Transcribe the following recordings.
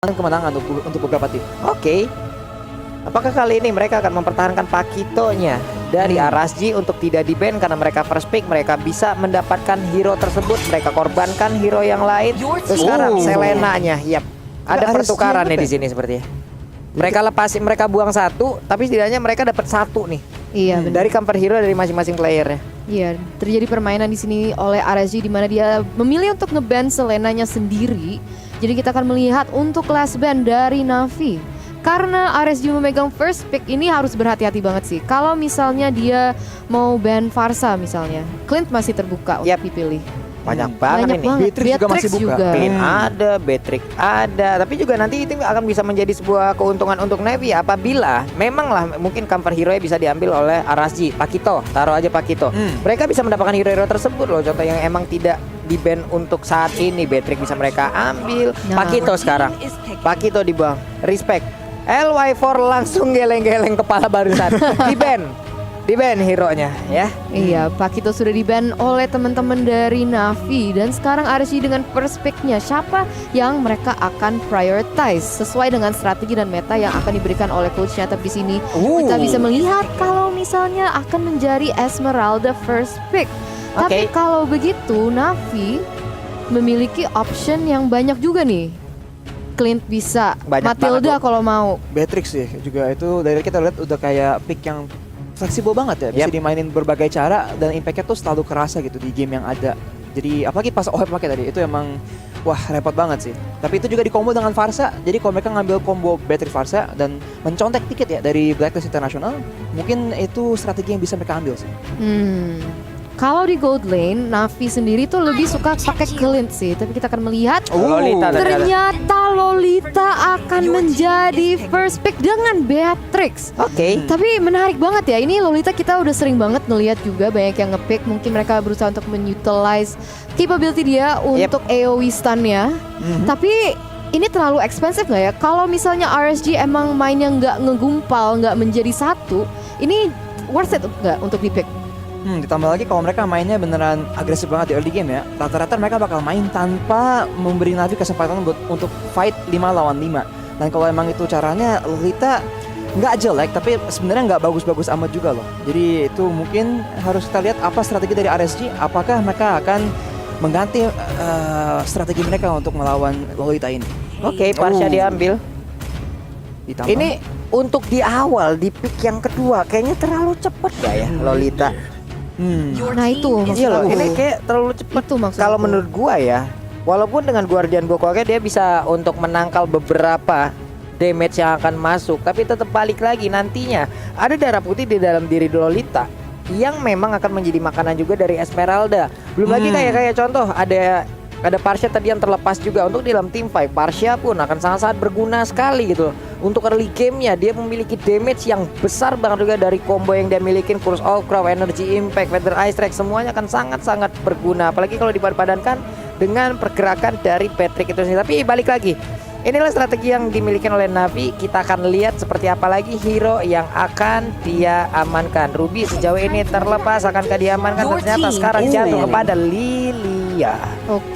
kemenangan untuk beberapa tim. Oke. Apakah kali ini mereka akan mempertahankan Pakitonya dari RSG untuk tidak di-ban karena mereka first pick, mereka bisa mendapatkan hero tersebut, mereka korbankan hero yang lain. Terus sekarang Selenanya, yap. Ada pertukaran nih di sini sepertinya. Mereka lepasin, mereka buang satu, tapi setidaknya mereka dapat satu nih. Iya, benar. Dari counter hero dari masing-masing playernya. Iya, terjadi permainan di sini oleh RSG di mana dia memilih untuk nge-ban Selenanya sendiri. Jadi kita akan melihat untuk last ban dari Navi. Karena RSG memegang first pick ini harus berhati-hati banget sih. Kalau misalnya dia mau ban Pharsa misalnya, Clint masih terbuka untuk dipilih. Banyak banget ini. Beatrix juga masih buka. Clint ada, Beatrix ada. Tapi juga nanti itu akan bisa menjadi sebuah keuntungan untuk Navy apabila memanglah mungkin counter hero-nya bisa diambil oleh RSG. Pakito, taruh aja Pakito. Mereka bisa mendapatkan hero-hero tersebut loh. Contoh yang emang tidak di-ban untuk saat ini, Beatrix bisa mereka ambil. Pakito sekarang. Pakito dibuang. Respect. LY4 langsung geleng-geleng kepala barusan. Di-ban hero-nya ya. Iya, Pakito sudah di-ban oleh teman-teman dari Navi. Dan sekarang RSG dengan first pick-nya, siapa yang mereka akan prioritize sesuai dengan strategi dan meta yang akan diberikan oleh coach-nya. Tapi di sini kita bisa melihat kalau misalnya akan menjadi Esmeralda first pick. Tapi kalau begitu Navi memiliki option yang banyak juga nih. Clint bisa, Matilda kalau mau. Beatrix sih juga itu dari kita lihat udah kayak pick yang fleksibel banget ya, bisa dimainin berbagai cara dan impactnya tuh selalu kerasa gitu di game yang ada. Jadi apalagi pas OHP pakai tadi itu emang wah repot banget sih. Tapi itu juga di combo dengan Pharsa. Jadi kalau mereka ngambil combo Beatrix Pharsa dan mencontek tiket ya dari Blacklist International, mungkin itu strategi yang bisa mereka ambil sih. Kalau di gold lane, Navi sendiri tuh lebih suka pakai Clint sih. Tapi kita akan melihat ternyata Lolita akan menjadi first pick dengan Beatrix. Tapi menarik banget ya. Ini Lolita kita udah sering banget ngelihat juga banyak yang nge-pick. Mungkin mereka berusaha untuk men-utilize capability dia untuk AoE stun-nya. Tapi ini terlalu expensive nggak ya? Kalau misalnya RSG emang mainnya nggak ngegumpal, nggak menjadi satu, ini worth it nggak untuk di-pick? Ditambah lagi kalau mereka mainnya beneran agresif banget di early game ya, rata-rata mereka bakal main tanpa memberi Navi kesempatan untuk fight 5 lawan 5. Dan kalau emang itu caranya, Lolita nggak jelek tapi sebenarnya nggak bagus-bagus amat juga loh. Jadi itu mungkin harus kita lihat apa strategi dari RSG, apakah mereka akan mengganti strategi mereka untuk melawan Lolita ini. Pharsa diambil. Ditambah. Ini untuk di awal di pick yang kedua kayaknya terlalu cepat gak ya Lolita? Nah itu iya loh, ini kayak terlalu cepat tuh maksudnya. Kalau menurut gua ya, walaupun dengan Guardian Gokoknya dia bisa untuk menangkal beberapa damage yang akan masuk, tapi tetap balik lagi nantinya ada darah putih di dalam diri Lolita yang memang akan menjadi makanan juga dari Esmeralda. Belum lagi kayak contoh ada Pharsa tadi yang terlepas juga untuk di dalam team fight. Pharsa pun akan sangat-sangat berguna sekali gitu. Untuk early game-nya dia memiliki damage yang besar banget juga dari combo yang dia miliki, Curse of Crow, Energy Impact, Feather Ice Strike, semuanya akan sangat-sangat berguna. Apalagi kalau dipadankan dengan pergerakan dari Beatrix itu sendiri. Tapi balik lagi, inilah strategi yang dimiliki oleh Navi. Kita akan lihat seperti apa lagi hero yang akan dia amankan. Ruby sejauh ini terlepas, akankah diamankan? Ternyata sekarang jatuh kepada Lilia.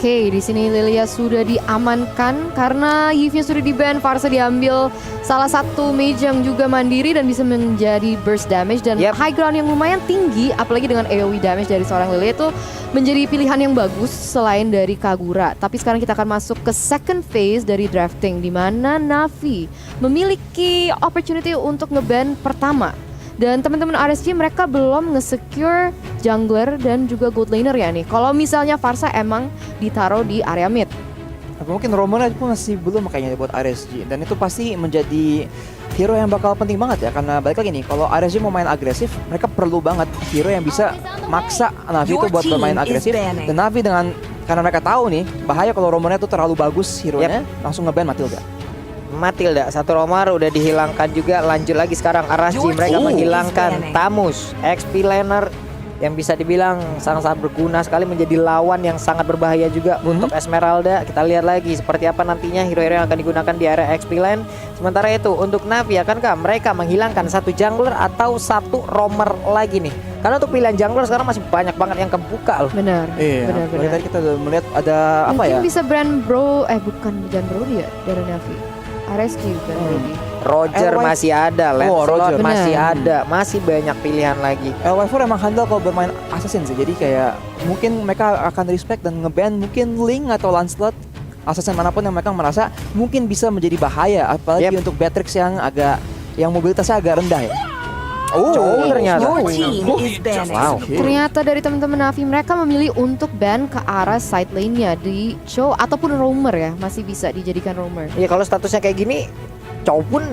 Di sini Lilia sudah diamankan karena Yves-nya sudah di-ban. Pharsa diambil salah satu mage yang juga mandiri dan bisa menjadi burst damage dan high ground yang lumayan tinggi, apalagi dengan AoE damage dari seorang Lilia itu menjadi pilihan yang bagus selain dari Kagura. Tapi sekarang kita akan masuk ke second phase dari drafting di mana Navi memiliki opportunity untuk nge-ban pertama. Dan teman-teman RSG mereka belum nge-secure jungler dan juga gold laner ya nih. Kalau misalnya Pharsa emang ditaruh di area mid. Mungkin Roman pun masih belum kayaknya buat RSG. Dan itu pasti menjadi hero yang bakal penting banget ya. Karena balik lagi nih, kalau RSG mau main agresif, mereka perlu banget hero yang bisa maksa Navi itu buat bermain agresif. Dan Navi karena mereka tahu nih bahaya kalau Roman itu terlalu bagus hero-nya, langsung nge-ban Matilda. Satu Romar udah dihilangkan juga. Lanjut lagi sekarang RSG mereka menghilangkan Tamus, XP laner yang bisa dibilang sangat-sangat berguna sekali, menjadi lawan yang sangat berbahaya juga untuk Esmeralda. Kita lihat lagi seperti apa nantinya hero-hero yang akan digunakan di area XP Lane. Sementara itu untuk Navi, akankah mereka menghilangkan satu jungler atau satu roamer lagi nih? Karena untuk pilihan jungler sekarang masih banyak banget yang kebuka loh. Benar. Iya, Benar. tadi kita udah melihat ada apa Mungkin ya? bisa brand bro, bukan brand bro dia dari Navi. RSG bukan Brody. Roger LY masih ada, Lancelot Roger. masih Benar. ada, masih banyak pilihan lagi. LY4 emang handal kalau bermain assassin sih. Jadi kayak mungkin mereka akan respect dan ngeban mungkin Link atau Lancelot, assassin manapun yang mereka merasa mungkin bisa menjadi bahaya, apalagi untuk Beatrix yang mobilitasnya agak rendah ya. Oh, ternyata. Wow. Ternyata dari teman-teman Navi mereka memilih untuk ban ke arah side lane-nya di Cho ataupun roamer ya, masih bisa dijadikan roamer. Ya kalau statusnya kayak gini, Chow pun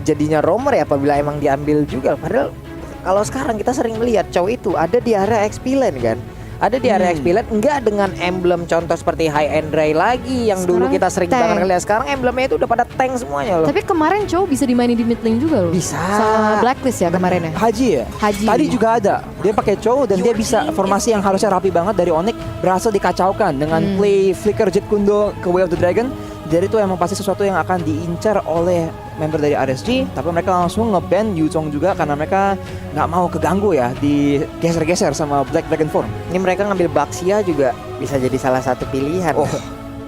jadinya roamer ya apabila emang diambil juga. Padahal kalau sekarang kita sering melihat Chow itu ada di area XP Lane kan. Ada di area XP Lane, enggak dengan emblem contoh seperti High and Dry lagi yang dulu Sekarang kita sering tank. banget lihat. Sekarang emblemnya itu udah pada tank semuanya loh. Tapi kemarin Cho bisa dimainin di mid lane juga loh. Bisa. Sama Blacklist ya kemarin ya. Haji ya? Haji. Tadi juga ada. Dia pakai Chow dan dia bisa formasi yang harusnya rapi banget dari Onyx berhasil dikacaukan dengan play flicker Jet Kundo ke Way of the Dragon. Jadi itu emang pasti sesuatu yang akan diincar oleh member dari RSG, tapi mereka langsung nge-ban Yu Zhong juga karena mereka nggak mau keganggu ya, digeser-geser sama Black Dragon Form. Ini mereka ngambil Baxia juga bisa jadi salah satu pilihan. Oh,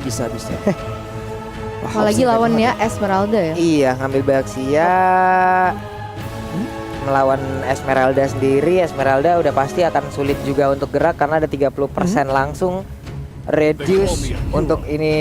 bisa. Wah, Apalagi opsi lawannya Esmeralda ya. Iya, ngambil Baxia melawan Esmeralda sendiri. Esmeralda udah pasti akan sulit juga untuk gerak karena ada 30% langsung reduce untuk ini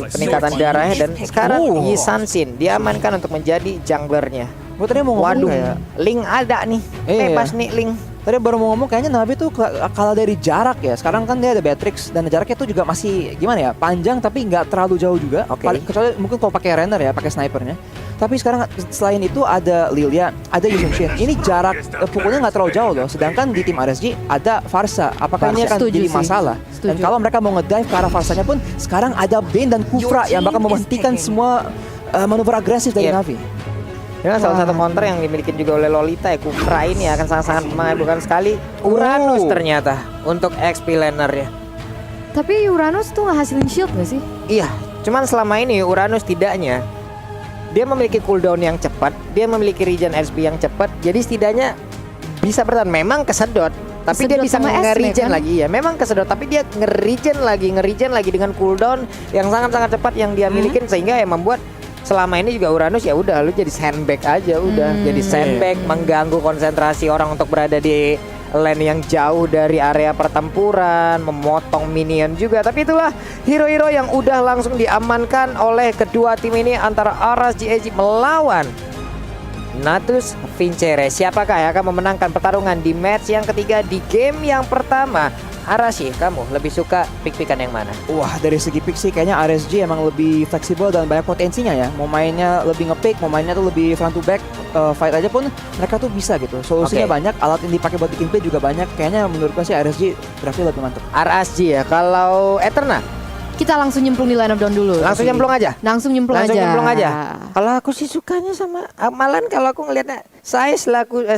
peningkatan darahnya. Dan sekarang Yi Sansin diamankan untuk menjadi junglernya. Gue tadi mau ngomong Waduh, kayak Link ada nih, Iya. bebas nih Link. tadi baru mau ngomong kayaknya Navi tuh kalah dari jarak ya. Sekarang kan dia ada Beatrix dan jaraknya tuh juga masih gimana ya, panjang tapi nggak terlalu jauh juga. Oke. Kecuali mungkin kalau pakai Renner ya, pakai snipernya. Tapi sekarang selain itu ada Lilia, ada Yun Shin. Ini jarak pukulnya nggak terlalu jauh loh. Sedangkan di tim RSG ada Farsa. Apakah ini akan Setuju jadi sih. masalah? Dan Setuju. kalau mereka mau ngedive ke arah Farsanya pun, sekarang ada Bane dan Kufra yang bakal menghentikan semua manuver agresif dari Yep. Navi. Ini salah satu counter yang dimiliki juga oleh Lolita ya. Kufra ini akan sangat-sangat mengabulkan sekali. Uranus ternyata untuk XP laner ya. Tapi Uranus tuh ngehasilin shield gak sih? Iya, cuman selama ini Uranus tidaknya dia memiliki cooldown yang cepat, dia memiliki regen SP yang cepat, jadi setidaknya bisa bertahan. Memang kesedot, tapi dia Kesedot bisa sama Esme, nge-regen kan? lagi ya. Memang kesedot, tapi dia nge-regen lagi dengan cooldown yang sangat-sangat cepat yang dia milikin, sehingga yang membuat selama ini juga Uranus ya udah lu jadi sandbag aja udah. Jadi sandbag mengganggu konsentrasi orang untuk berada di lane yang jauh dari area pertempuran, memotong minion juga. Tapi itulah hero-hero yang udah langsung diamankan oleh kedua tim ini antara RSG melawan Natus Vincere. Siapakah yang akan memenangkan pertarungan di match yang ketiga di game yang pertama? Arashi, kamu lebih suka pick-pickan yang mana? Wah, dari segi pick sih kayaknya RSG emang lebih fleksibel dan banyak potensinya ya. Mau mainnya lebih nge-pick, mau mainnya tuh lebih front to back, fight aja pun mereka tuh bisa gitu. Solusinya Oke. banyak, alat yang dipakai buat bikin play juga banyak. Kayaknya menurut gue sih RSG draftnya lebih mantap. RSG ya. Kalau Eterna, Kita langsung nyemplung di line up down dulu. langsung nyemplung aja. Langsung nyemplung Langsung aja. nyemplung aja. Kalau aku sih sukanya sama malan kalau aku ngelihatnya saya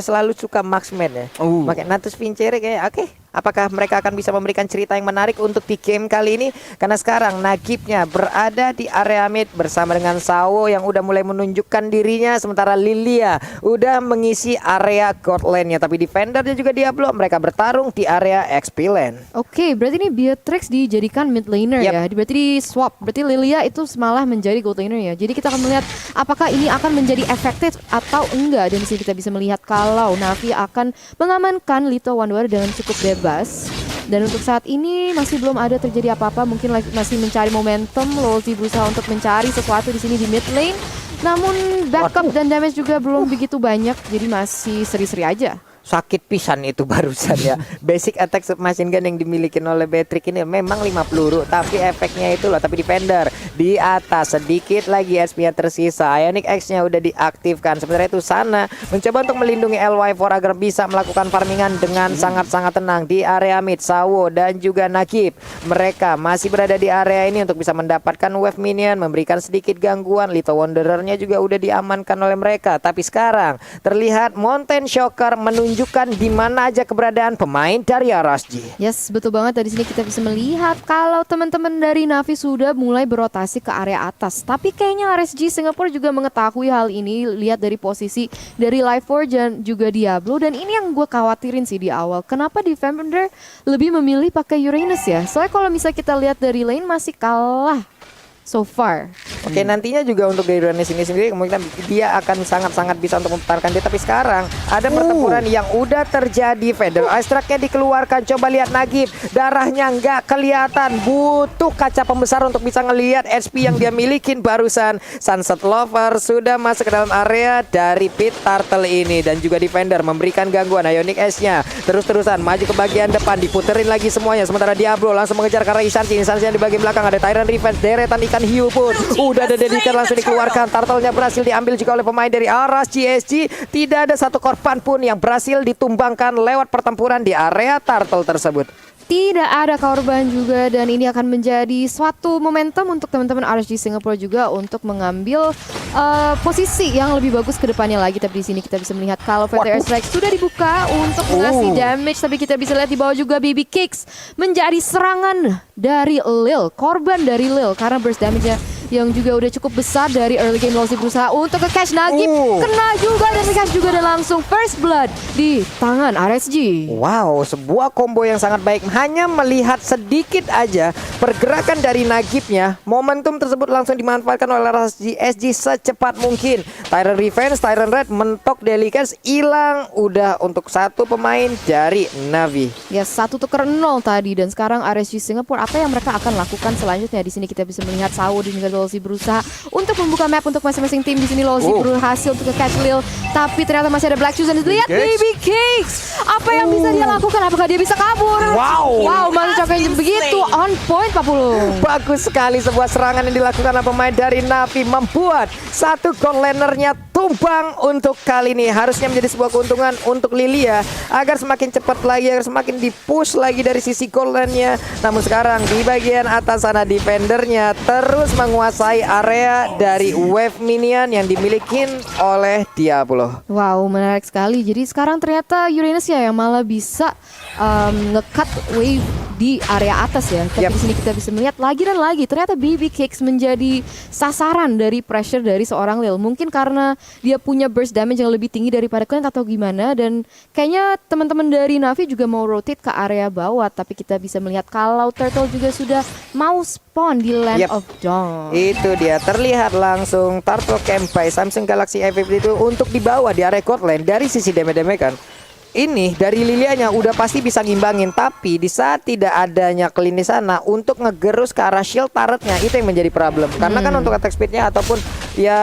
selalu suka marksman ya. Pakai Natus Vincere kayak oke. Apakah mereka akan bisa memberikan cerita yang menarik untuk di game kali ini? Karena sekarang Nagibnya berada di area mid bersama dengan Sawo yang udah mulai menunjukkan dirinya. Sementara Lilia udah mengisi area god lane-nya. Tapi defendernya juga Diablo. Mereka bertarung di area XP lane. Oke, berarti ini Beatrix dijadikan mid laner Yap. ya. Berarti di swap. Berarti Lilia itu malah menjadi gold laner ya. Jadi kita akan melihat apakah ini akan menjadi efektif atau enggak. Dan di sini kita bisa melihat kalau Navi akan mengamankan Lito Wandower dengan cukup bebas. Dan untuk saat ini masih belum ada terjadi apa-apa. Mungkin masih mencari momentum. Lolzi berusaha untuk mencari sesuatu di sini di mid lane. Namun backup dan damage juga belum begitu banyak. Jadi masih seri-seri aja. Sakit pisan itu barusan ya. Basic attack submachine gun yang dimiliki oleh Beatrix ini memang 5 peluru, tapi efeknya itu loh. Tapi defender di atas sedikit lagi SP-nya tersisa. Ionic X-nya udah diaktifkan. Sementara itu Sana mencoba untuk melindungi LY4 agar bisa melakukan farmingan dengan sangat-sangat tenang di area mid. Sawo dan juga Nagib, mereka masih berada di area ini untuk bisa mendapatkan wave minion, memberikan sedikit gangguan. Lito Wanderer-nya juga udah diamankan oleh mereka. Tapi sekarang terlihat Mountain Shocker menunjukkan menunjukkan di mana aja keberadaan pemain dari RSG. Yes, betul banget. Dari sini kita bisa melihat kalau teman-teman dari Navi sudah mulai berotasi ke area atas. Tapi kayaknya RSG Singapura juga mengetahui hal ini. Lihat dari posisi dari Life4 dan juga Diablo. Dan ini yang gue khawatirin sih di awal. Kenapa Defender lebih memilih pakai Uranus ya? Soalnya kalau misalnya kita lihat dari lane masih kalah so far. Oke, nantinya juga untuk dari Uranus ini sendiri kemungkinan dia akan sangat-sangat bisa untuk mempertahankan dia. Tapi sekarang ada pertempuran yang udah terjadi. Feather Ice Track-nya dikeluarkan. Coba lihat Nagib, darahnya nggak kelihatan. Butuh kaca pembesar untuk bisa ngelihat SP yang dia milikin barusan. Sunset Lover sudah masuk ke dalam area dari Pit Turtle ini. Dan juga Defender memberikan gangguan. Ionic S-nya terus-terusan maju ke bagian depan. Diputerin lagi semuanya. Sementara Diablo langsung mengejar karena Isansi yang di bagian belakang. Ada Tyrant Revenge, deretan ikan hiu pun udah ada dedikan langsung dikeluarkan. Turtle-nya berhasil diambil juga oleh pemain dari RSG. Tidak ada satu korban pun yang berhasil ditumbangkan lewat pertempuran di area Turtle tersebut. Tidak ada korban juga dan ini akan menjadi suatu momentum untuk teman-teman RSG Singapura juga untuk mengambil posisi yang lebih bagus ke depannya lagi. Tapi di sini kita bisa melihat kalau Feather Strike sudah dibuka untuk mengasih damage, tapi kita bisa lihat di bawah juga BB Kicks menjadi serangan dari Lil, korban dari Lil karena burst damage-nya yang juga udah cukup besar dari early game. Lolzy berusaha untuk ke catch Nagib, kena juga dan catch juga dan langsung first blood di tangan RSG. Wow, sebuah combo yang sangat baik. Hanya melihat sedikit aja pergerakan dari Nagibnya, momentum tersebut langsung dimanfaatkan oleh RSG secepat mungkin. Tyrant Revenge, Tyrant Red mentok Delicats, hilang udah untuk satu pemain dari Navi. Ya, 1-0 tadi dan sekarang RSG Singapura apa yang mereka akan lakukan selanjutnya? Di sini kita bisa melihat Sawo dan juga Lolzy berusaha untuk membuka map untuk masing-masing tim. Di sini Lolzy berhasil untuk ke catch Lil, tapi ternyata masih ada Black Shoes dan lihat BB Kicks. Apa yang bisa dia lakukan? Apakah dia bisa kabur? Wow, masih cobain begitu on point Pak Pulung. Bagus sekali sebuah serangan yang dilakukan oleh pemain dari Navi membuat satu gold lanernya tumbang untuk kali ini. Harusnya menjadi sebuah keuntungan untuk Lilia agar semakin cepat lagi, agar semakin dipush lagi dari sisi gold lane-nya. Namun sekarang di bagian atas sana Defendernya terus menguasai area dari wave minion yang dimiliki oleh Diablo. Wow, menarik sekali. Jadi sekarang ternyata Uranus ya yang malah bisa nge-cut wave di area atas ya. Tapi di sini kita bisa melihat lagi dan lagi ternyata BB Kicks menjadi sasaran dari pressure dari seorang Lil. Mungkin karena dia punya burst damage yang lebih tinggi daripada Clint atau gimana, dan kayaknya teman-teman dari Navi juga mau rotate ke area bawah. Tapi kita bisa melihat kalau Turtle juga sudah mau spawn di Land of Dawn. Itu dia, terlihat langsung Turtle Camp by Samsung Galaxy A50 itu untuk dibawa di area court lane. Dari sisi damage kan ini dari Lilianya udah pasti bisa ngimbangin, tapi di saat tidak adanya Clean di sana untuk ngegerus ke arah shield turretnya itu yang menjadi problem. Karena kan untuk attack speednya ataupun ya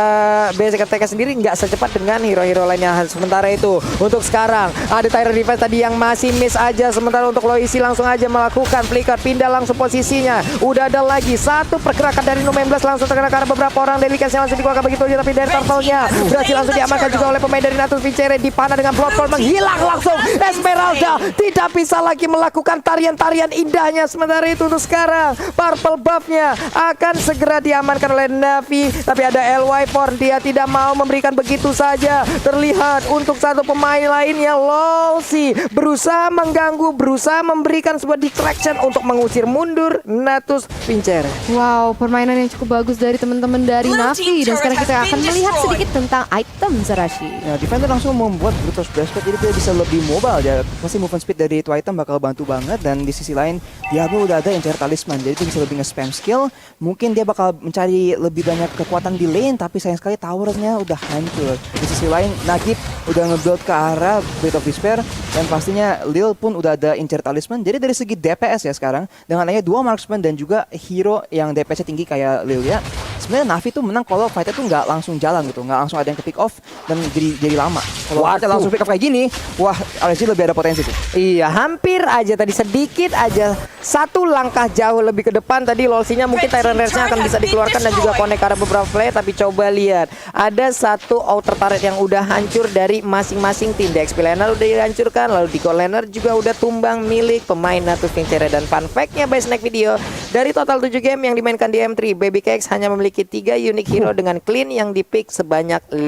basic attack sendiri nggak secepat dengan hero-hero lainnya. Sementara itu untuk sekarang ada Tyrant Defense tadi yang masih miss aja. Sementara untuk Loisi langsung aja melakukan flicker, pindah langsung posisinya. Udah ada lagi satu pergerakan dari No 19 langsung terkena karena beberapa orang Delicats yang langsung dikeluarkan begitu aja. Tapi dari Turtle-nya berhasil langsung diamankan juga oleh pemain dari Natus Vincere. Dipanah dengan Bloodfall menghilang langsung. Esmeralda tidak bisa lagi melakukan tarian-tarian indahnya. Sementara itu untuk sekarang purple buff-nya akan segera diamankan oleh Navi. Tapi ada LY4, dia tidak mau memberikan begitu saja. Terlihat untuk satu pemain lainnya Lolzy berusaha mengganggu, berusaha memberikan sebuah distraction untuk mengusir mundur Natus Vincere. Wow, permainan yang cukup bagus dari teman-teman dari Navi. Dan sekarang kita akan melihat sedikit tentang item Zarashi. Ya, Defender langsung membuat Brutus Breastplate jadi dia bisa lebih mobile ya. Pasti movement speed dari itu item bakal bantu banget. Dan di sisi lain Diablo udah ada Enchant Talisman, jadi dia bisa lebih nge-spam skill. Mungkin dia bakal mencari lebih banyak kekuatan di lane, tapi sayang sekali towernya udah hancur. Di sisi lain Nagib udah nge-build ke arah Blade of Despair, dan pastinya Lil pun udah ada Enchant Talisman. Jadi dari segi DPS ya sekarang, dengan adanya dua marksman dan juga hero yang DPS-nya tinggi kayak Lil ya, sebenarnya Navi tuh menang kalau fight-nya tuh nggak langsung jalan gitu, nggak langsung ada yang ke pick off dan jadi lama. Kalau kita langsung pick off kayak gini, wah RSG lebih ada potensi sih. Iya, hampir aja tadi, sedikit aja satu langkah jauh lebih ke depan tadi Lolzy-nya mungkin Tyrant Rage-nya akan bisa dikeluarkan dan juga connect ke arah beberapa play. Tapi coba lihat, ada satu outer turret yang udah hancur dari masing-masing tim. DXP laner udah dihancurkan, lalu di gold laner juga udah tumbang milik pemain Natus Vincere. Dan fun fact-nya by Snack Video, Dari total 7 game yang dimainkan di M3, Baby Cakes hanya memiliki 3 unique hero dengan clean yang dipick sebanyak 5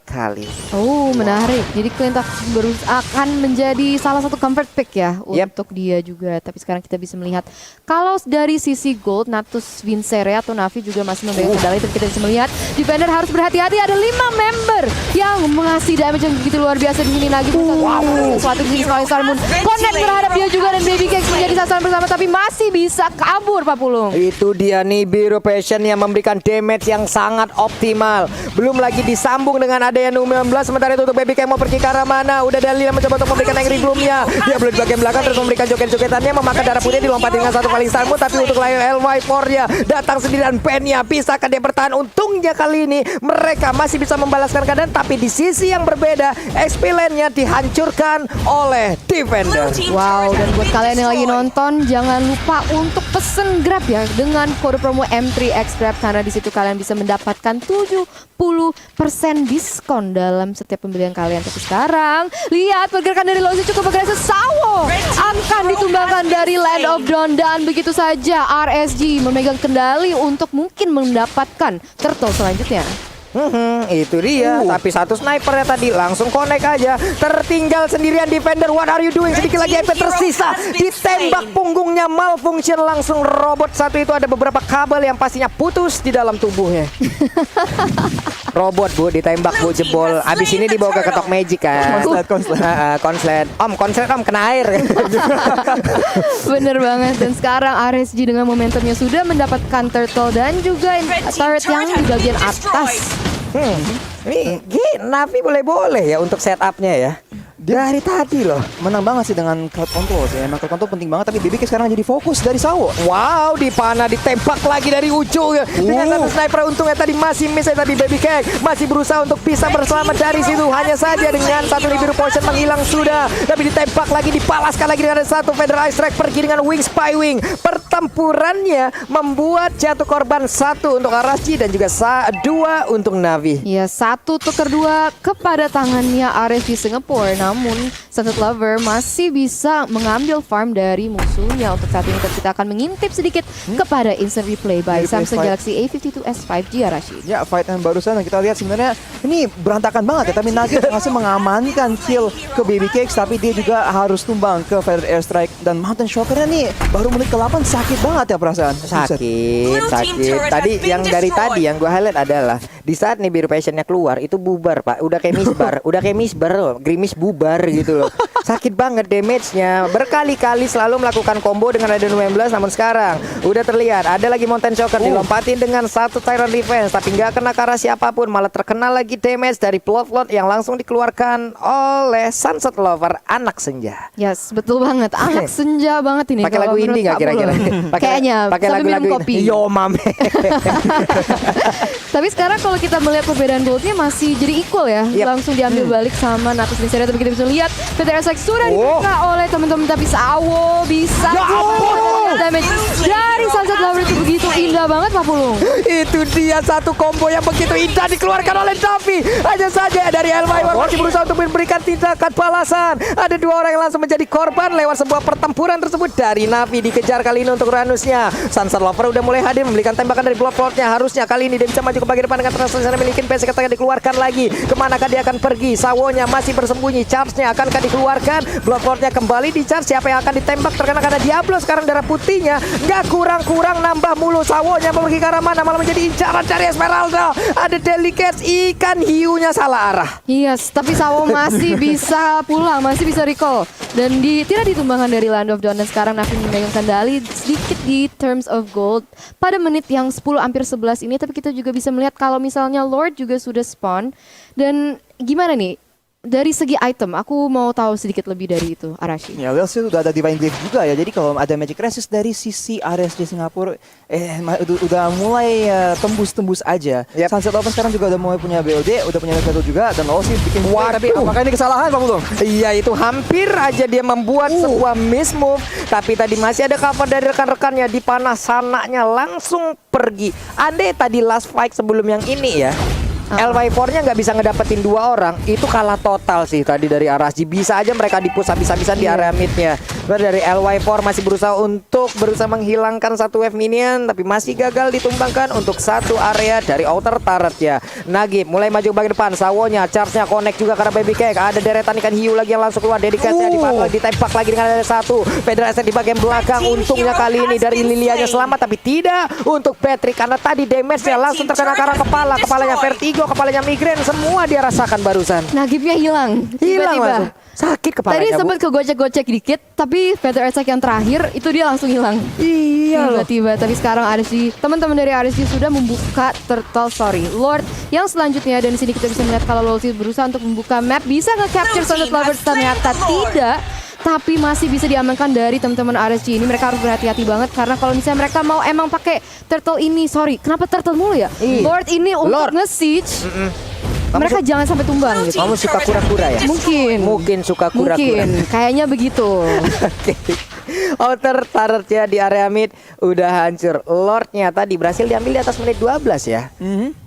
kali. Oh, menarik. Jadi Clint akan menjadi salah satu comfort pick ya untuk dia juga. Tapi sekarang kita bisa melihat kalau dari sisi gold, Natus, Vincere atau Navi juga masih memegang kendali. Tapi kita bisa melihat Defender harus berhati-hati. Ada 5 member yang mengasih damage yang begitu luar biasa di sini. Nagi sesuatu di sini sekali Sarmun connect terhadap dia juga, dan Baby Cakes menjadi sasaran bersama tapi masih bisa kabur Pak Pulung. Itu dia nih Biru Passion yang memberikan damage yang sangat optimal. Belum lagi disambung dengan adanya Nu 19. Sementara itu untuk Baby Cakes mau pergi ke arah mana? Udah Dalil yang mencoba untuk memberikan Angry Bloom-nya. Dia boleh di bagian belakang terus memberikan joget-jogetannya, memakan darah putih, dilompatin dengan satu kali Sarmun. Tapi untuk Lion LY4-nya datang sendirian, Pen-nya bisakah dia bertahan? Untungnya kali ini mereka masih bisa membalaskan keadaan, tapi di sisi yang berbeda XP lane-nya dihancurkan oleh Defender. Wow, dan buat kalian yang lagi nonton, jangan lupa untuk pesen Grab ya dengan kode promo M3X Grab, karena di situ kalian bisa mendapatkan 70% diskon dalam setiap pembelian kalian. Tapi sekarang lihat pergerakan dari Lozi cukup agresif. Sawo akan ditumbangkan dari Land of Dawn, dan begitu saja RSG memegang kendali untuk mungkin mendapatkan turtle selanjutnya. Itu dia. Tapi satu sniper ya tadi langsung connect aja. Tertinggal sendirian Defender. What are you doing? Sedikit lagi HP tersisa. Ditembak punggungnya, malfunction langsung. Robot satu itu ada beberapa kabel yang pastinya putus di dalam tubuhnya. Robot Bu, ditembak Bu, jebol. Abis ini dibawa ke ketok magic kan. Konslet. Om kena air. Bener banget. Dan sekarang RSG dengan momentumnya sudah mendapatkan turtle dan juga turret yang di bagian atas. Ini Navi boleh-boleh ya untuk setupnya ya. Dari tadi loh. Menang banget sih dengan crowd control sih. Emang crowd control penting banget, tapi BBK sekarang jadi fokus dari Sawo. Wow, dipana, ditembak lagi dari ujung dengan satu sniper. Untungnya tadi masih miss ya tadi Baby Cake. Masih berusaha untuk bisa berselamat dari situ. Hanya saja dengan satu biru potion menghilang sudah. Tapi ditembak lagi, dipalaskan lagi dengan satu Federal Ice Strike pergi dengan Wing Spy Wing. Pertempurannya membuat jatuh korban 1 untuk Arashi dan juga 2 untuk Navi. Ya, 1 tuker 2 kepada tangannya RSG Singapore. Namun Sunset Lover masih bisa mengambil farm dari musuhnya. Untuk saat ini kita akan mengintip sedikit kepada instant replay by Samsung Galaxy A52s 5G Arashi. Ya, fight yang barusan kita lihat sebenarnya ini berantakan banget ya. Tapi Nagi berhasil mengamankan kill ke Baby Cakes, tapi dia juga harus tumbang ke Feather Airstrike. Dan Mountain Shocker-nya nih baru menit ke-8 sakit banget ya perasaan. Sakit. Tadi yang dari tadi yang gue highlight adalah di saat nih Biru Passion-nya keluar itu bubar Pak. Udah kayak misbar loh. Grimis bubar gitu loh. Sakit banget damage-nya. Berkali-kali selalu melakukan combo dengan ada 19, namun sekarang udah terlihat ada lagi Mountain Choker dilompatin dengan satu Tyrant Defense, tapi nggak kena ke arah siapapun, malah terkena lagi damage dari Bloodlord yang langsung dikeluarkan oleh Sunset Lover, anak senja. Yes, betul banget. Anak senja banget ini. Pakai lagu indie nggak kira-kira? Kayaknya. Pakai lagu-lagu Yo Mame. Tapi sekarang kalau kita melihat perbedaan goldnya masih jadi equal ya. Langsung diambil balik sama Natus Vincere. Tapi kita bisa lihat Federal Strike sudah dibuka oleh teman-teman, tapi Sawo bisa damage dari Sunset Lover itu begitu indah banget Pak Pulung. Itu dia satu combo yang begitu indah dikeluarkan oleh Navi. Hanya saja dari LY1 masih berusaha untuk memberikan tindakan balasan. Ada 2 orang yang langsung menjadi korban lewat sebuah pertempuran tersebut dari Navi. Dikejar kali ini untuk Ranusnya. Sunset Lover udah mulai hadir memberikan tembakan dari Bloodlord-nya. Harusnya kali ini dia bisa maju ke bagian depan dengan transisi memiliki PC ketika dikeluarkan lagi. Kemanakah dia akan pergi? Sawonya masih bersembunyi. Charge-nya akankah dikeluarkan? Bloodlord-nya kembali di charge. Siapa yang akan ditembak? Terkena karena Diablo sekarang darah putihnya nggak kurang-kurang, nambah mulu. Sawonya pergi ke arah mana? Malah menjadi incaran dari Esmeralda. Ada Delicates, ikan hiunya salah arah. Yes, tapi Sawo masih bisa pulang, masih bisa recall. Dan tidak ditumbangkan dari Land of Dawn. Dan sekarang Navi memegang kendali sedikit di terms of gold pada menit yang 10 hampir 11 ini. Tapi kita juga bisa melihat kalau misalnya Lord juga sudah spawn. Dan gimana nih? Dari segi item, aku mau tahu sedikit lebih dari itu, Arashi. Ya, Wells itu udah ada Divine Glaive juga ya. Jadi kalau ada Magic Resist dari sisi RSG Singapura, udah mulai tembus-tembus aja. Sunset Lover sekarang juga udah mulai punya BOD, udah punya Level juga, dan Losi bikin play. Tapi apakah ini kesalahan Bang Ulung? Iya, itu hampir aja dia membuat sebuah miss move. Tapi tadi masih ada cover dari rekan-rekannya. Dipanah sanaknya langsung pergi. Andai tadi last fight sebelum yang ini ya, LY4-nya nggak bisa ngedapetin 2 orang, itu kalah total sih tadi dari RSG. Bisa aja mereka dipus habis-habisan di area midnya. Dari LY4 masih berusaha menghilangkan satu wave minion, tapi masih gagal ditumbangkan untuk satu area dari outer turret ya. Nagib mulai maju ke bagian depan, Sawonya, charge-nya connect juga karena Baby Cake. Ada deretan ikan hiu lagi yang langsung keluar, dedikasinya ditembak lagi dengan ada satu. Federal Asset di bagian belakang, untungnya kali ini dari Lilianya selamat, tapi tidak untuk Patrick karena tadi damage-nya langsung terkena ke arah kepalanya Vertigo, kepalanya migrain, semua dia rasakan barusan. Nagibnya hilang tiba-tiba. Langsung. Sakit kepalanya. Tadi sempat kegocek-gocek dikit, tapi Feather Attack yang terakhir itu dia langsung hilang. Iya Tiba-tiba. Tapi sekarang RSG, teman-teman dari RSG sudah membuka Lord yang selanjutnya, dan di sini kita bisa melihat kalau Lolsi berusaha untuk membuka map, bisa nge-capture Sunset Lovers, ternyata tidak. Tapi masih bisa diamankan dari teman-teman RSG ini. Mereka harus berhati-hati banget karena kalau misalnya mereka mau emang pakai turtle ini, kenapa turtle mulu ya? Lord ini untuk nge-siege. Mereka jangan sampai tumbang gitu. Kamu suka kura-kura ya? Mungkin suka kura-kura. Mungkin, kayaknya begitu. Oke. Outer turretnya di area mid udah hancur. Lordnya tadi berhasil diambil di atas menit 12 ya.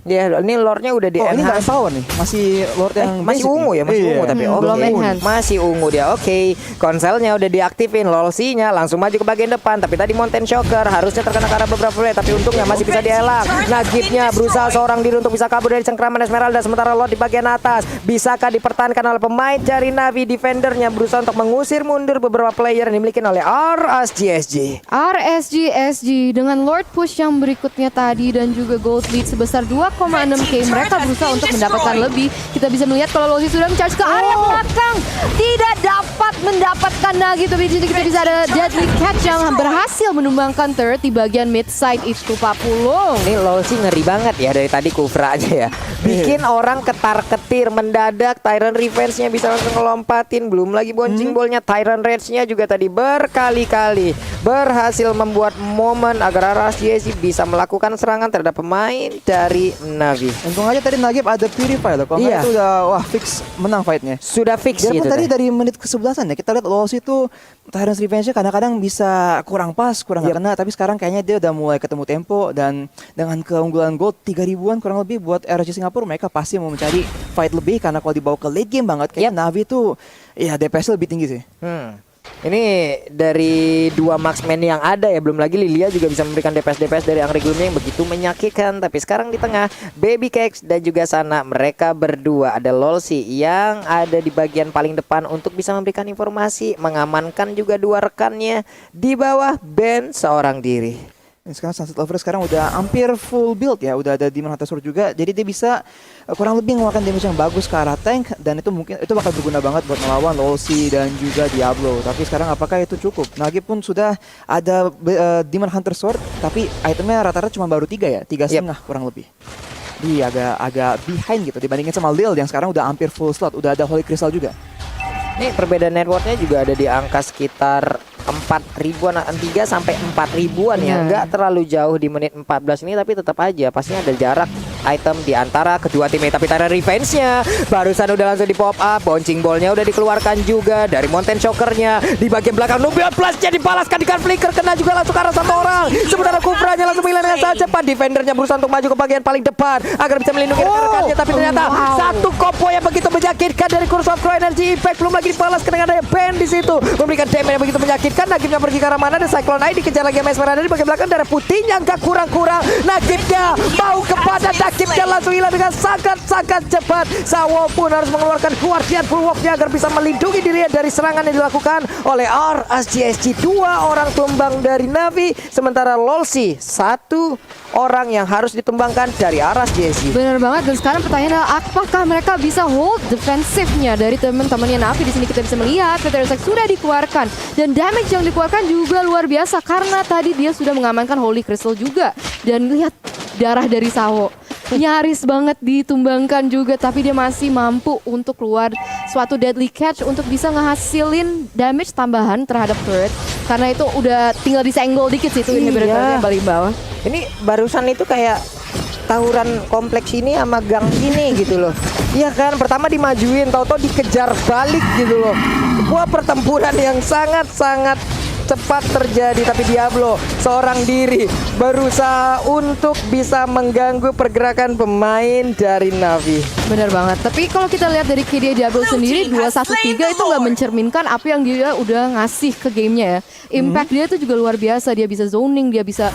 Ya, ini Lordnya udah di ini nggak tahu nih, masih Lord yang masih basic ungu nih. ya, masih ungu tapi belum enhance. masih ungu dia. Oke, konselnya udah diaktifin, Lolsinya langsung maju ke bagian depan, tapi tadi Mountain Shocker harusnya terkena karena beberapa play, tapi untungnya masih bisa dielak. Nagibnya berusaha seorang diri untuk bisa kabur dari cengkraman Esmeralda, sementara Lord di bagian atas. Bisakah dipertahankan oleh pemain dari Navi? Defendernya berusaha untuk mengusir mundur beberapa player yang dimiliki oleh RSGSG. RSGSG dengan Lord push yang berikutnya tadi dan juga gold lead sebesar 2,6k, mereka berusaha untuk mendapatkan lebih. Kita bisa melihat kalau Lolsi sudah mencharge ke area belakang, tidak dapat mendapatkan lagi, tapi di situ kita bisa ada deadly catch yang berhasil menumbangkan turret di bagian mid side itu, Pak Pulung. Ini Lolsi ngeri banget ya dari tadi Kufra aja ya. Bikin orang ketar-ketir mendadak. Tyrant Revenge-nya bisa langsung ngelompatin. Belum lagi boncing ballnya. Tyrant Rage-nya juga tadi berkali-kali berhasil membuat momen agar RSGSG bisa melakukan serangan terhadap pemain dari Navi. Untung aja tadi Nagib ada Purify loh. Kalau nggak itu udah fix menang fight-nya. Sudah fix Biarpun gitu tadi dari menit ke-11an ya, kita lihat Lolsi itu Tyrant's Revenge-nya kadang-kadang bisa kurang pas, kurang nggak kena, tapi sekarang kayaknya dia udah mulai ketemu tempo, dan dengan keunggulan gold 3000-an kurang lebih buat RSG Singapura, mereka pasti mau mencari fight lebih, karena kalau dibawa ke late game banget kayaknya Navi tuh ya DPS lebih tinggi sih. Ini dari 2 marksman yang ada ya, belum lagi Lilia juga bisa memberikan DPS dari Angry Gloom yang begitu menyakitkan. Tapi sekarang di tengah Baby Cakes dan juga Sana, mereka berdua ada Lolsi yang ada di bagian paling depan untuk bisa memberikan informasi, mengamankan juga 2 rekannya di bawah band seorang diri. Sekarang Sunset Lover sekarang udah hampir full build ya, udah ada Demon Hunter Sword juga, jadi dia bisa kurang lebih mengeluarkan damage yang bagus ke arah tank, dan itu mungkin itu bakal berguna banget buat melawan Lolsi dan juga Diablo. Tapi sekarang apakah itu cukup? Nagi pun sudah ada Demon Hunter Sword, tapi itemnya rata-rata cuma baru 3 ya, 3,5 kurang lebih. Dia agak behind gitu dibandingin sama Lil yang sekarang udah hampir full slot, udah ada Holy Crystal juga. Nih perbedaan networknya juga ada di angka sekitar 4.000-an, 3 sampai 4.000-an ya. Nggak terlalu jauh di menit 14 ini, tapi tetap aja pastinya ada jarak item di antara kedua tim. Tapi Tyrant Revenge-nya barusan udah langsung di pop up, bouncing ball-nya udah dikeluarkan juga dari Mountain Shocker-nya di bagian belakang. Nubia Plus-nya dibalaskan dengan flicker, kena juga langsung ke arah 1 orang. Sementara Kufra-nya langsung hilang dengan sangat cepat. Defendernya berusaha untuk maju ke bagian paling depan agar bisa melindungi rekan-rekannya, tapi ternyata satu combo yang begitu menyakitkan dari Curse of Crow Energy Impact, belum lagi dibalaskan dengan adanya band di situ, memberikan damage yang begitu menyakitkan. Nagibnya pergi ke arah mana, dan Cyclone Eye dikejar lagi sama Esmeralda di bagian belakang. Darah putihnya nggak kurang-kurang. Nagibnya mau kepada Nagibnya langsung hilang dengan sangat-sangat cepat. Sawo pun harus mengeluarkan Guardian Bulwark-nya agar bisa melindungi dirinya dari serangan yang dilakukan oleh RSGSG. 2 orang tumbang dari Navi, sementara Lolsi 1 orang yang harus ditumbangkan dari RSGSG. Benar banget, dan sekarang pertanyaannya adalah apakah mereka bisa hold defensifnya dari teman-temannya Navi. Di sini kita bisa melihat Feather Attack sudah dikeluarkan, dan damage yang dikeluarkan juga luar biasa karena tadi dia sudah mengamankan Holy Crystal juga. Dan lihat darah dari Sawo, nyaris banget ditumbangkan juga, tapi dia masih mampu untuk keluar suatu deadly catch untuk bisa ngehasilin damage tambahan terhadap turret, karena itu udah tinggal disenggol dikit sih itu inhibitor yang paling bawah. Ini barusan itu kayak tawuran kompleks ini sama gang ini gitu loh. Iya kan, pertama dimajuin, tahu-tahu dikejar balik gitu loh. Sebuah pertempuran yang sangat-sangat cepat terjadi, tapi Diablo seorang diri berusaha untuk bisa mengganggu pergerakan pemain dari Navi. Bener banget. Tapi kalau kita lihat dari KD Diablo sendiri 2-1-3 itu nggak mencerminkan apa yang dia udah ngasih ke gamenya ya. Impact dia tuh juga luar biasa. Dia bisa zoning, dia bisa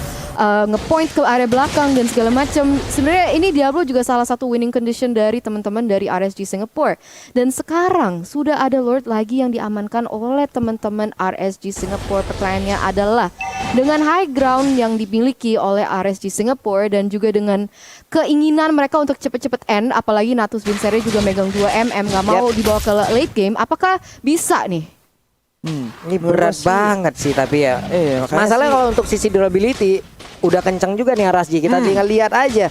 ngepoint ke area belakang dan segala macam. Sebenarnya ini Diablo juga salah satu winning condition dari teman-teman dari RSG Singapore. Dan sekarang sudah ada Lord lagi yang diamankan oleh teman-teman RSG Singapore. Pertanyaannya adalah dengan high ground yang dimiliki oleh RSG Singapore dan juga dengan keinginan mereka untuk cepet-cepet end, apalagi Natus Vincere juga megang 2 nggak mau dibawa ke late game, apakah bisa nih? Ini berat banget sih tapi ya. Masalahnya kalau untuk sisi durability udah kenceng juga nih RSG. Kita tinggal lihat aja.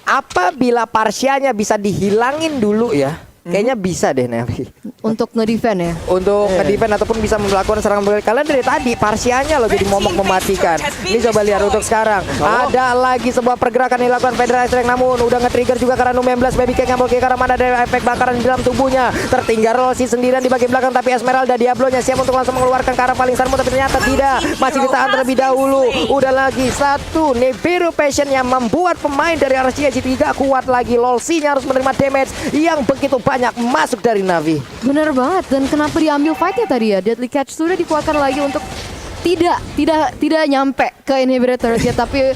Apabila Parsianya bisa dihilangin dulu ya, kayaknya bisa deh Navi. Untuk nge-defend ya? Untuk nge-defend ataupun bisa melakukan serangan balik. Kalian dari tadi Parsianya loh jadi momok mematikan. Ini coba lihat untuk sekarang. Ada lagi sebuah pergerakan yang dilakukan Federal Strike, namun udah nge-trigger juga karena 16 Baby King yang karena mana ada efek bakaran di dalam tubuhnya. Tertinggal Rossi sendirian di bagian belakang, tapi Esmeralda Diablo-nya siap untuk langsung mengeluarkan ke arah paling sarmu, tapi ternyata tidak. Masih ditahan terlebih dahulu. Udah lagi satu Nibiru Passion yang membuat pemain dari RSG tidak kuat lagi. Lolsi-nya harus menerima damage yang begitu banyak masuk dari Navi. Bener banget. Dan kenapa diambil fightnya tadi ya? Deadly Catch sudah dikeluarkan lagi untuk tidak nyampe ke inhibitor turret ya, tapi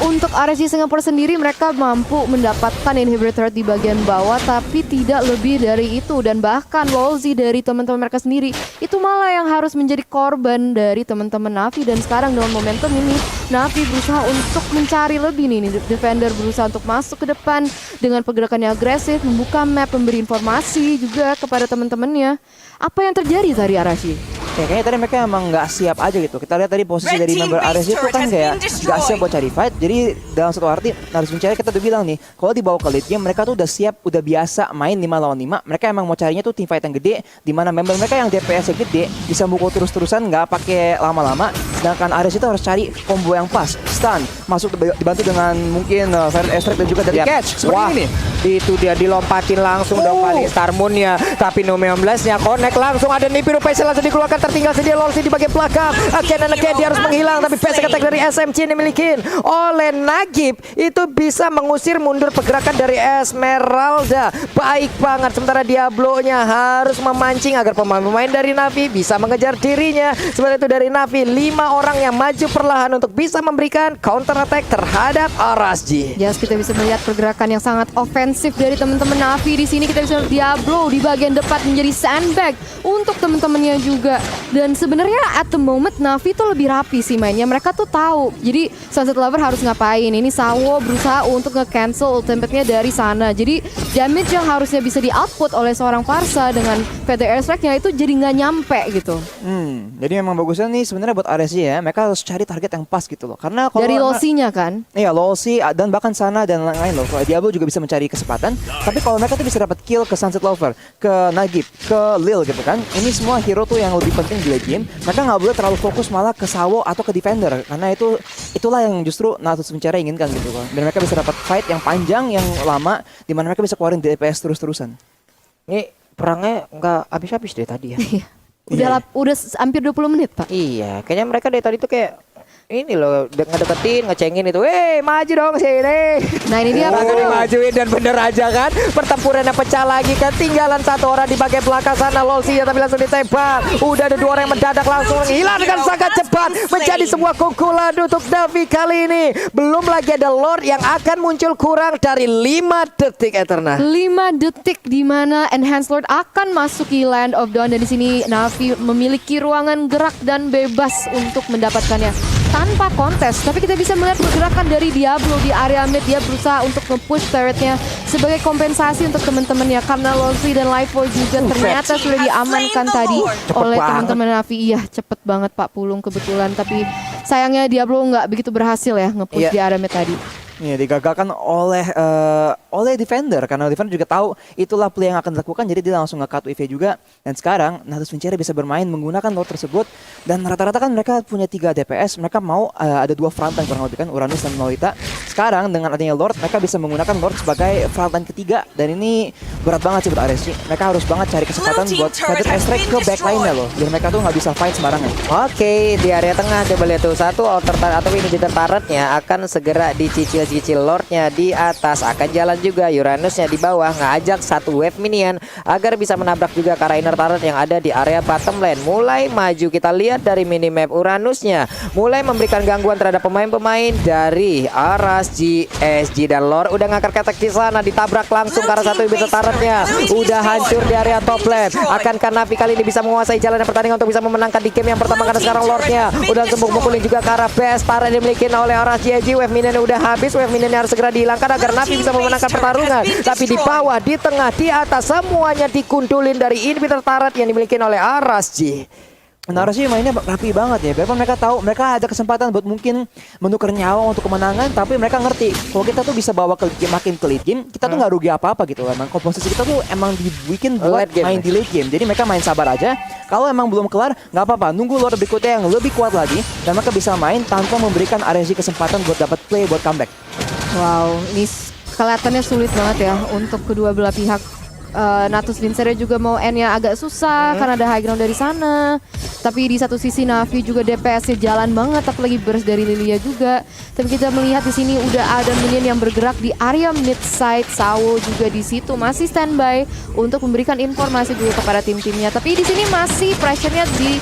untuk RSG Singapore sendiri mereka mampu mendapatkan inhibitor turret di bagian bawah, tapi tidak lebih dari itu. Dan bahkan Lolzi dari teman-teman mereka sendiri itu malah yang harus menjadi korban dari teman-teman Navi. Dan sekarang dengan momentum ini Navi berusaha untuk mencari lebih nih. Defender berusaha untuk masuk ke depan dengan pergerakan yang agresif, membuka map, memberi informasi juga kepada teman-temannya. Apa yang terjadi tadi RSG? Ya, kayaknya tadi mereka emang nggak siap aja gitu. Kita lihat tadi posisi dari member RSG itu kan kayak nggak siap buat cari fight. Jadi dalam satu arti harus mencari, kita udah bilang nih, kalau dibawa ke late game mereka tuh udah siap, udah biasa main 5 lawan 5. Mereka emang mau carinya tuh team fight yang gede, di mana member mereka yang DPS-nya gede bisa mukul terus-terusan nggak pakai lama-lama. Sedangkan RSG itu harus cari combo yang pas, stun, masuk dibantu dengan mungkin Fire Airstrike dan juga dari catch. Wah, Seperti ini. Itu dia dilompatin langsung dong paling Star Moon-nya. Tapi No 16-nya connect langsung, ada Nibiru Passion langsung dikeluarkan, tertinggal sedia Lolsi di bagian belakang. Again dia harus menghilang, tapi basic attack dari SMC yang dimiliki oleh Nagib itu bisa mengusir mundur pergerakan dari Esmeralda. Baik banget, sementara Diablo-nya harus memancing agar pemain-pemain dari Navi bisa mengejar dirinya. Sementara itu dari Navi 5 orang yang maju perlahan untuk bisa memberikan counter attack terhadap RSG. Yes, kita bisa melihat pergerakan yang sangat ofensif dari teman-teman Navi. Di sini kita bisa melihat Diablo di bagian depan menjadi sandbag untuk teman-temannya juga. Dan sebenarnya at the moment Navi tuh lebih rapi sih mainnya. Mereka tuh tahu. Jadi Sunset Lover harus ngapain. Ini Sawo berusaha untuk nge-cancel ultimate-nya dari sana. Jadi damage yang harusnya bisa di-output oleh seorang Farsa dengan PT Airstrike-nya itu jadi nggak nyampe gitu. Jadi memang bagusnya nih sebenarnya buat RSG ya, mereka harus cari target yang pas gitu loh. Karena kalau dari Lolsi-nya kan? Iya, Lolsi dan bahkan Sana dan lain-lain loh. Kalau Diablo juga bisa mencari kesempatan. Tapi kalau mereka tuh bisa dapat kill ke Sunset Lover, ke Nagib, ke Lil gitu kan. Ini semua hero tuh yang lebih penting di late game. Mereka nggak boleh terlalu fokus malah ke Sawo atau ke defender, karena itulah yang justru Natus Vincere inginkan gitu kan. Dan mereka bisa dapat fight yang panjang, yang lama, di mana mereka bisa keluarin DPS terus-terusan. Ini perangnya nggak habis-habis deh tadi ya. Udah hampir 20 menit, Pak. Iya, kayaknya mereka dari tadi tuh kayak ini loh, ngedeketin, ngecengin itu. Maju dong sini. Nah, ini dia. Akan dimajuin dan bener aja kan. Pertempurannya pecah lagi, ketinggalan satu orang di bagian belakang sana. Lolsi ya, tapi langsung ditembak. Udah ada 2 orang yang mendadak langsung hilang dengan sangat cepat. Menjadi sebuah pukulan untuk Navi kali ini. Belum lagi ada Lord yang akan muncul kurang dari 5 detik Eterna. 5 detik di mana Enhanced Lord akan masuki Land of Dawn, dan di sini Navi memiliki ruangan gerak dan bebas untuk mendapatkannya tanpa kontes. Tapi kita bisa melihat pergerakan dari Diablo di area mid. Dia berusaha untuk nge-push turretnya sebagai kompensasi untuk teman-temannya, karena Lolsi dan Lifo juga ternyata sudah diamankan tadi oleh teman-teman Navi. Iya, cepet banget Pak Pulung kebetulan. Tapi sayangnya Diablo nggak begitu berhasil ya nge-push di area mid tadi. Iya, digagalkan oleh defender, karena defender juga tahu itulah play yang akan dilakukan, jadi dia langsung nge-cut UV juga. Dan sekarang Natus Vincere bisa bermain menggunakan Lord tersebut, dan rata-rata kan mereka punya 3 DPS, mereka mau ada 2 frontan kurang lebih kan, Uranus dan Lolita. sekarang dengan adanya Lord, mereka bisa menggunakan Lord sebagai frontline ketiga. Dan ini berat banget sih buat RSG. Mereka harus banget cari kesempatan buat feather airstrike ke backline-nya loh. Biar mereka tuh nggak bisa fight sembarangan. Oke, di area tengah coba lihat tuh satu alter atau ini di turretnya akan segera dicicil-cicil Lordnya di atas, akan jalan juga Uranusnya di bawah ngajak satu wave minion agar bisa menabrak juga ke arah inner turret yang ada di area bottom lane. Mulai maju, kita lihat dari minimap Uranusnya mulai memberikan gangguan terhadap pemain-pemain dari RSG. SG dan Lord udah ngangkat ketek di sana, ditabrak langsung ke arah satu inhibitor turretnya. Udah hancur di area top lane. Akankah Navi kali ini bisa menguasai jalan pertandingan untuk bisa memenangkan di game yang pertama, karena sekarang Lordnya udah langsung mukulin juga ke arah best turret dimiliki oleh RSG. Wave minion udah habis, wave minion harus segera dihilangkan agar Navi bisa memenangkan pertarungan. Tapi di bawah, di tengah, di atas semuanya dikundulin dari inhibitor turret yang dimiliki oleh RSG. Menara sih mainnya rapi banget ya. Biarpun mereka tahu mereka ada kesempatan buat mungkin menukar nyawa untuk kemenangan, tapi mereka ngerti kalau kita tuh bisa bawa ke game, makin ke late game, kita tuh nggak rugi apa-apa gitu. Emang komposisi kita tuh emang dibikin buat main di late game. Jadi mereka main sabar aja. Kalau emang belum kelar, nggak apa-apa. Nunggu Lord berikutnya yang lebih kuat lagi, dan mereka bisa main tanpa memberikan RSG kesempatan buat dapat play buat comeback. Wow, ini kelihatannya sulit banget ya untuk kedua belah pihak. Natus Vincere juga mau end-nya agak susah karena ada high ground dari sana. Tapi di satu sisi Navi juga DPS-nya jalan banget, tapi lagi burst dari Lilia juga. Tapi kita melihat di sini udah ada minion yang bergerak di area mid side. Sawo juga di situ masih standby untuk memberikan informasi dulu kepada tim-timnya. Tapi di sini masih pressure-nya di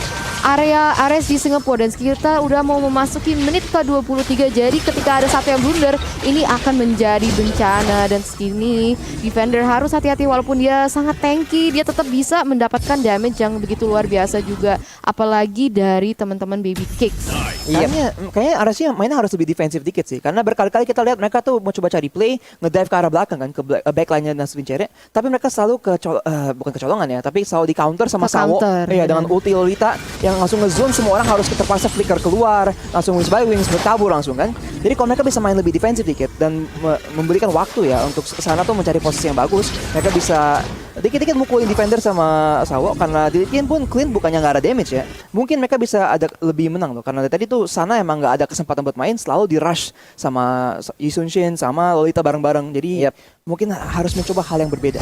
area RSG Singapura, dan kita udah mau memasuki menit ke-23. Jadi ketika ada satu yang blunder, ini akan menjadi bencana. Dan segini defender harus hati-hati, walaupun dia sangat tanky, dia tetap bisa mendapatkan damage yang begitu luar biasa juga, apalagi dari teman-teman Baby Kicks. Kayaknya RSG mainnya harus lebih defensif dikit sih, karena berkali-kali kita lihat mereka tuh mau coba cari play, ngedive ke arah belakang kan, ke backline-nya Natus Vincere, tapi mereka selalu bukan kecolongan ya, tapi selalu di counter sama Sawo. Iya, dengan ulti Lolita yang langsung nge-zone, semua orang harus terpaksa flicker keluar, langsung wings by wings, berkabur langsung kan. Jadi kalau mereka bisa main lebih defensif dikit dan memberikan waktu ya untuk kesana tuh mencari posisi yang bagus, mereka bisa dikit-dikit mukulin defender sama Sawo, karena di game pun clean bukannya nggak ada damage ya. Mungkin mereka bisa ada lebih menang loh, karena dari tadi tuh sana emang nggak ada kesempatan buat main, selalu di rush sama Yi Sun-shin sama Lolita bareng-bareng. Jadi mungkin harus mencoba hal yang berbeda.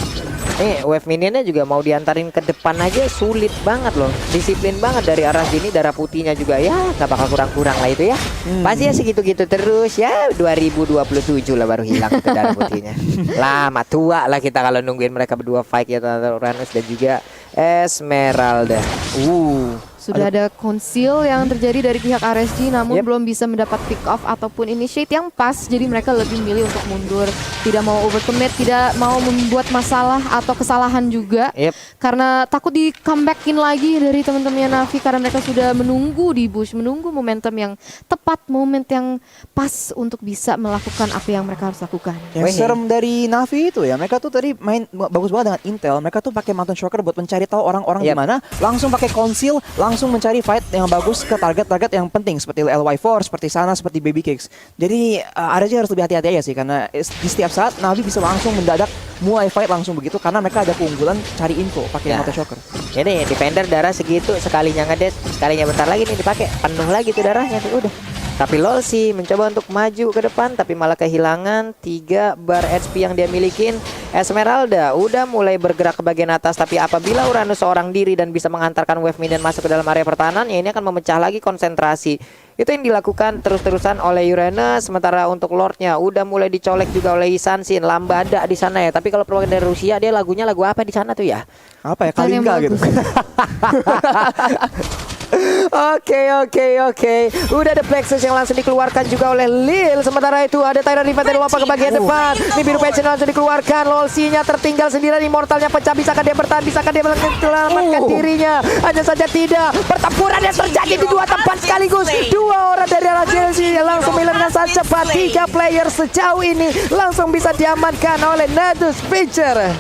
Wave minionnya juga mau diantarin ke depan aja sulit banget loh. Disiplin banget dari arah sini, darah putihnya juga ya gak bakal kurang-kurang lah itu ya. Pasti ya segitu-gitu terus ya. 2027 lah baru hilang itu darah putihnya. Lama tua lah kita kalau nungguin mereka berdua fight ya, Uranus dan juga Esmeralda. Sudah ada conceal yang terjadi dari pihak RSG, namun belum bisa mendapat pick off ataupun initiate yang pas. Jadi mereka lebih milih untuk mundur, tidak mau overcommit, tidak mau membuat masalah atau kesalahan juga, karena takut di comebackin lagi dari teman-temannya Navi, karena mereka sudah menunggu di bush, menunggu momentum yang tepat, moment yang pas untuk bisa melakukan apa yang mereka harus lakukan. Yang serem dari Navi itu ya, mereka tuh tadi main bagus banget dengan intel. Mereka tuh pakai Mountain Shocker buat mencari tahu orang-orang di mana, langsung pakai conceal, langsung mencari fight yang bagus ke target-target yang penting seperti LY4, seperti sana, seperti Baby Kicks. Jadi RSG harus lebih hati-hati aja sih, karena di setiap saat Navi bisa langsung mendadak mulai fight langsung begitu, karena mereka ada keunggulan cari info pakai Mountain Shocker. Ini defender darah segitu, sekalinya ngedet, sekalinya bentar lagi nih dipakai penuh lagi tuh darahnya tuh udah. Tapi LoL sih mencoba untuk maju ke depan, tapi malah kehilangan 3 bar HP yang dia milikin. Esmeralda udah mulai bergerak ke bagian atas, tapi apabila Uranus seorang diri dan bisa mengantarkan wave minion masuk ke dalam area pertahanan, ya ini akan memecah lagi konsentrasi. Itu yang dilakukan terus-terusan oleh Uranus. Sementara untuk Lordnya udah mulai dicolek juga oleh Isansin, Lambada di sana ya. Tapi kalau perwakilan dari Rusia, dia lagunya lagu apa di sana tuh ya? Apa ya, Kalinga gitu. Oke. Udah ada Plexus yang langsung dikeluarkan juga oleh Lil. Sementara itu ada Tyrant Defense yang lompat ke bagian depan. Ini biru Passion langsung dikeluarkan. Lolsinya tertinggal sendirian. Immortalnya pecah. Bisakah dia bertahan? Bisakah dia menyelamatkan dirinya? Hanya saja tidak. Pertempuran yang terjadi di dua tempat sekaligus. Dua orang dari arah Chelsea yang langsung melarikan saat cepat. 3 player sejauh ini langsung bisa diamankan oleh Natus Vincere.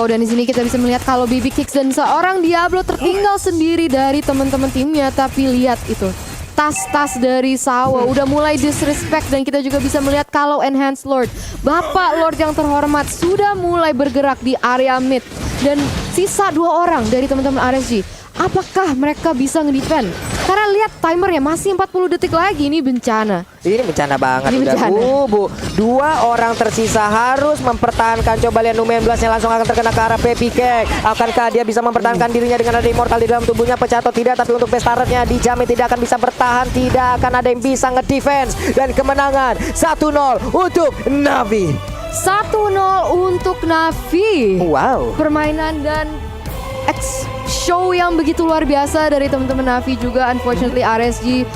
Dan di sini kita bisa melihat kalau Baby Kicks dan seorang Diablo tertinggal sendiri dari teman-teman timnya. Tapi lihat itu, tas-tas dari Sawo udah mulai disrespect, dan kita juga bisa melihat kalau Enhanced Lord, Bapak Lord yang terhormat, sudah mulai bergerak di area mid, dan sisa 2 orang dari teman-teman RSG. Apakah mereka bisa ngedefend? Karena lihat timernya masih 40 detik lagi, ini bencana. Ini bencana banget. Ini Udah bencana. Bu. 2 orang tersisa harus mempertahankan. Coba lihat Nu 19-nya langsung akan terkena ke arah Baby Cake. Akankah dia bisa mempertahankan dirinya dengan ada immortal di dalam tubuhnya, pecah atau tidak? Tapi untuk Bestartnya dijamin tidak akan bisa bertahan. Tidak akan ada yang bisa nge-defense. Dan kemenangan 1-0 untuk Navi. 1-0 untuk Navi. Wow. Permainan dan show yang begitu luar biasa dari teman-teman Navi juga. Unfortunately RSG